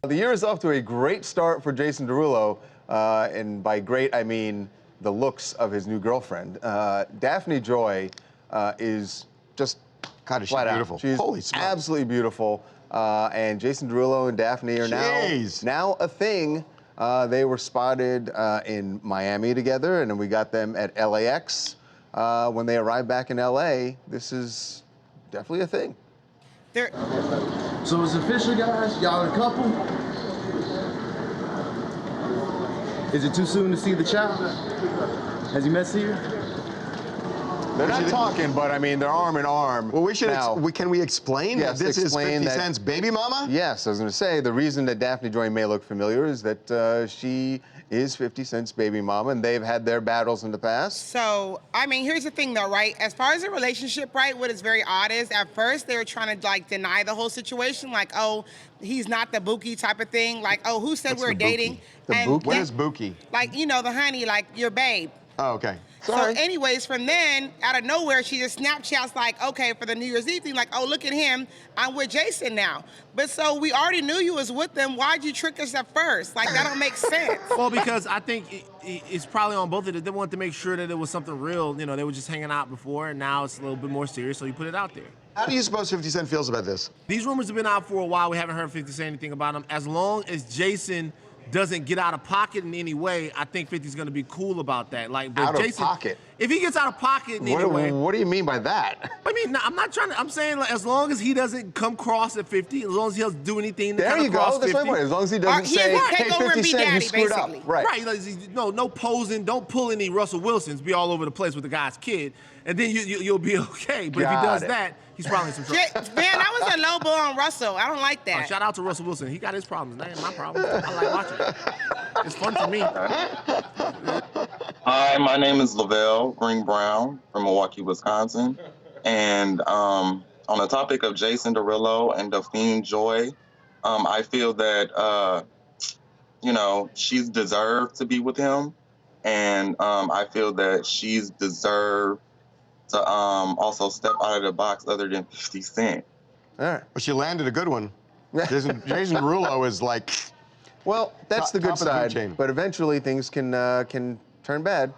The year is off to a great start for Jason DeRulo, and by great, I mean the looks of his new girlfriend. Daphne Joy is just God, is she beautiful. She's Holy smokes. absolutely beautiful. And Jason DeRulo and Daphne are now a thing. They were spotted in Miami together, and then we got them at LAX. When they arrived back in LA, this is definitely a thing. So it's official, guys? Y'all a couple? Is it too soon to see the child? Has he met you? They're not talking, but I mean, they're arm in arm. Well, we should. Now, can we explain that this is 50 Cent's baby mama? Yes, I was going to say the reason that Daphne Joy may look familiar is that she is 50 Cent's baby mama, and they've had their battles in the past. So, I mean, here's the thing, though, right? As far as the relationship, right, what is very odd is at first they were trying to, like, deny the whole situation, like, oh, he's not the Bookie type of thing. Like, oh, who said we're dating? What is Bookie? Like, you know, the honey, like, your babe. Oh, okay. Sorry. So anyways, from then, out of nowhere, she just Snapchats like, okay, for the New Year's Eve thing, like, oh, look at him, I'm with Jason now. But so we already knew you was with them. Why'd you trick us at first? Like, that don't make sense. Well, because I think it's probably on both of them. They wanted to make sure that it was something real. You know, they were just hanging out before, and now it's a little bit more serious, so you put it out there. How do you suppose 50 Cent feels about this? These rumors have been out for a while. We haven't heard 50 say anything about them. As long as Jason doesn't get out of pocket in any way, I think 50's gonna be cool about that. Like, but Out of Jason, pocket? if he gets out of pocket in any way. What do you mean by that? I mean, I'm not trying to, I'm saying, like, as long as he doesn't come cross at 50, as long as he doesn't do anything to come cross 50. That's my point. As long as he doesn't say, hey, 50 Cent, you screwed up. Right. Right, like, no posing, don't pull any Russell Wilsons, be all over the place with the guy's kid, and then you'll be okay. But if he does that, he's probably in some trouble. Man, that was a low blow on Russell. I don't like that. Shout out to Russell Wilson. He got his problems. That ain't my problem. I like watching it. It's fun for me. Hi, my name is Lavelle Green Brown from Milwaukee, Wisconsin. And on the topic of Jason DeRulo and Daphne Joy, I feel that, you know, she's deserved to be with him. And I feel that she's deserved to also step out of the box other than 50 Cent. All right. Well, she landed a good one. Jason DeRulo is like... Well, that's the good side, but eventually things can turn bad.